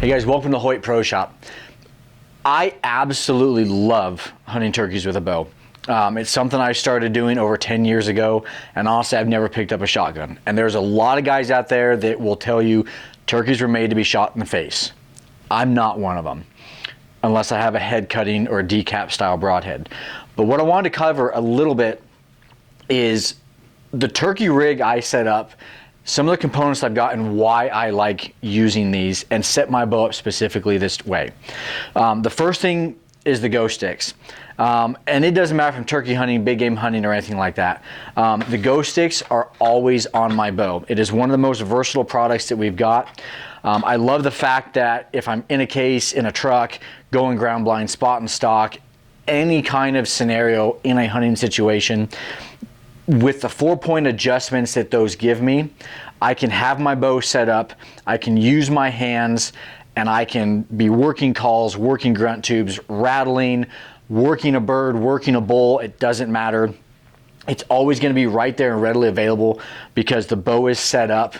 Hey guys, welcome to Hoyt Pro Shop. I absolutely love hunting turkeys with a bow. It's something I started doing over 10 years ago, and honestly, I've never picked up a shotgun. And there's a lot of guys out there that will tell you turkeys were made to be shot in the face. I'm not one of them, unless I have a head cutting or a decap style broadhead. But what I wanted to cover a little bit is the turkey rig I set up, some of the components I've got, and why I like using these and set my bow up specifically this way. The first thing is the go sticks. And it doesn't matter if I'm turkey hunting, big game hunting, or anything like that. The go sticks are always on my bow. It is one of the most versatile products that we've got. I love the fact that if I'm in a case, in a truck, going ground blind, spot and stalk, any kind of scenario in a hunting situation, with the 4-point adjustments that those give me, I can have my bow set up, I can use my hands, and I can be working calls, working grunt tubes, rattling, working a bird, working a bull. It doesn't matter. It's always going to be right there and readily available because the bow is set up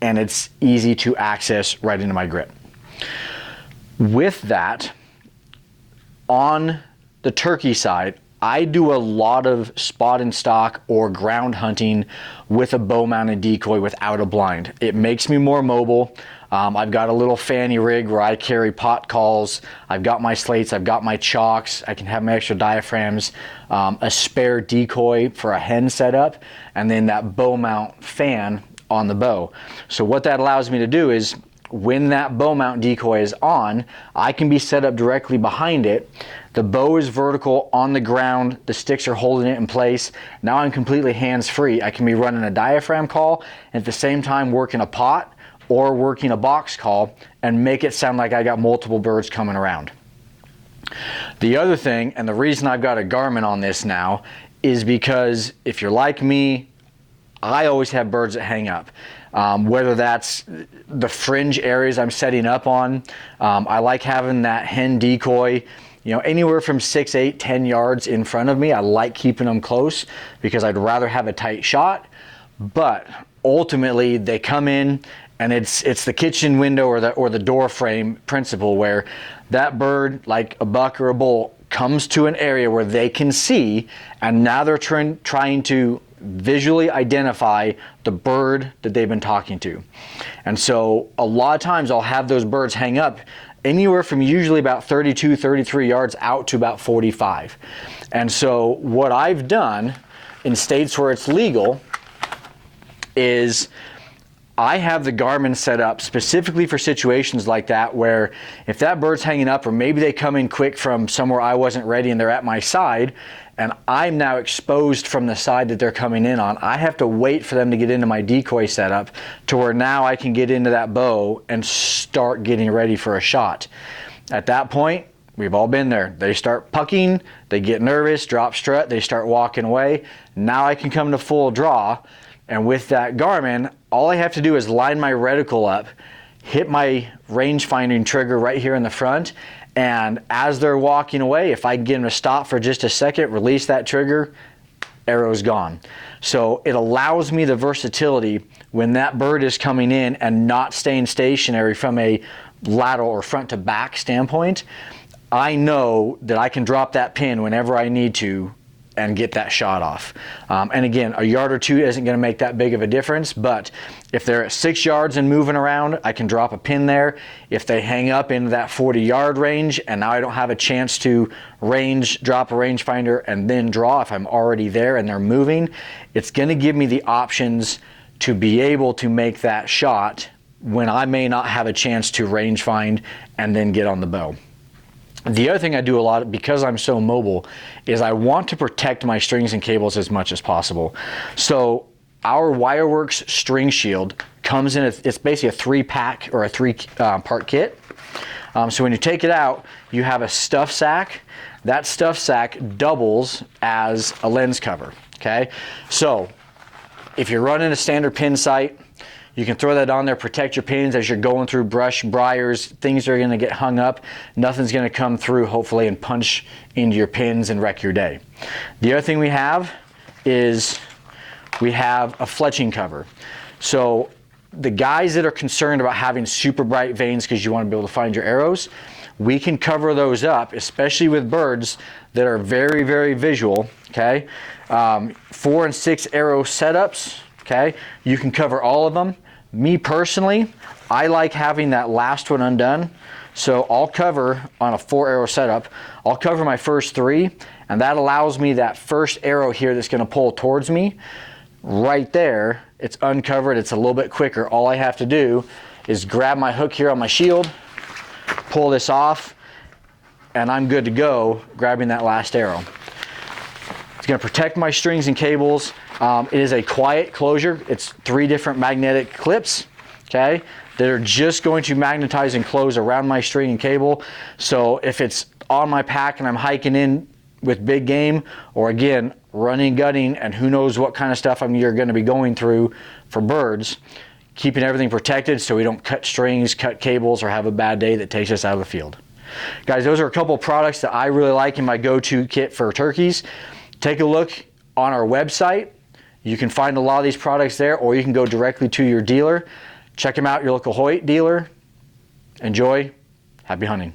and it's easy to access right into my grip. With that, on the turkey side, I do a lot of spot and stalk or ground hunting with a bow mounted decoy without a blind. It makes me more mobile. I've got a little fanny rig where I carry pot calls. I've got my slates, I've got my chalks, I can have my extra diaphragms, a spare decoy for a hen setup, and then that bow mount fan on the bow. So what that allows me to do is when that bow mount decoy is on, I can be set up directly behind it. The bow is vertical on the ground, the sticks are holding it in place. Now I'm completely hands-free. I can be running a diaphragm call and at the same time working a pot or working a box call and make it sound like I got multiple birds coming around. The other thing, and the reason I've got a Garmin on this now, is because if you're like me, I always have birds that hang up. Whether that's the fringe areas I'm setting up on, I like having that hen decoy, you know, anywhere from 6, 8, 10 yards in front of me. I like keeping them close because I'd rather have a tight shot. But ultimately, they come in, and it's the kitchen window or the door frame principle where that bird, like a buck or a bull, comes to an area where they can see, and now they're trying to visually identify the bird that they've been talking to. And so a lot of times I'll have those birds hang up anywhere from usually about 32, 33 yards out to about 45. And so what I've done in states where it's legal is I have the Garmin set up specifically for situations like that, where if that bird's hanging up, or maybe they come in quick from somewhere I wasn't ready and they're at my side, and I'm now exposed from the side that they're coming in on, I have to wait for them to get into my decoy setup to where now I can get into that bow and start getting ready for a shot. At that point, we've all been there. They start pucking, they get nervous, drop strut, they start walking away. Now I can come to full draw. And with that Garmin, all I have to do is line my reticle up, hit my range finding trigger right here in the front, and as they're walking away, if I can get them to stop for just a second, release that trigger, arrow's gone. So it allows me the versatility when that bird is coming in and not staying stationary from a lateral or front to back standpoint. I know that I can drop that pin whenever I need to and get that shot off. And again, a yard or two isn't going to make that big of a difference, but if they're at 6 yards and moving around, I can drop a pin there. If they hang up into that 40-yard range and now I don't have a chance to drop a rangefinder and then draw if I'm already there and they're moving, it's going to give me the options to be able to make that shot when I may not have a chance to range find and then get on the bow. The other thing I do a lot, because I'm so mobile, is I want to protect my strings and cables as much as possible. So our Wireworks string shield comes in, it's basically a 3-pack or a 3-part kit. So when you take it out, you have a stuff sack. That stuff sack doubles as a lens cover, okay? So if you're running a standard pin sight, you can throw that on there, protect your pins as you're going through brush, briars, things are going to get hung up. Nothing's going to come through, hopefully, and punch into your pins and wreck your day. The other thing we have is we have a fletching cover. So the guys that are concerned about having super bright vanes because you want to be able to find your arrows, we can cover those up, especially with birds that are very, very visual, okay? 4 and 6 arrow setups, okay? You can cover all of them. Me personally, I like having that last one undone. So I'll cover on a 4 arrow setup, I'll cover my first 3, and that allows me that first arrow here that's gonna pull towards me, right there, it's uncovered, it's a little bit quicker. All I have to do is grab my hook here on my shield, pull this off, and I'm good to go grabbing that last arrow. It's gonna protect my strings and cables. It is a quiet closure. It's 3 different magnetic clips, okay, that are just going to magnetize and close around my string and cable. So if it's on my pack and I'm hiking in with big game, or again, running, gutting, and who knows what kind of stuff you're gonna be going through for birds, keeping everything protected so we don't cut strings, cut cables, or have a bad day that takes us out of the field. Guys, those are a couple of products that I really like in my go-to kit for turkeys. Take a look on our website. You can find a lot of these products there, or you can go directly to your dealer. Check them out, your local Hoyt dealer. Enjoy. Happy hunting.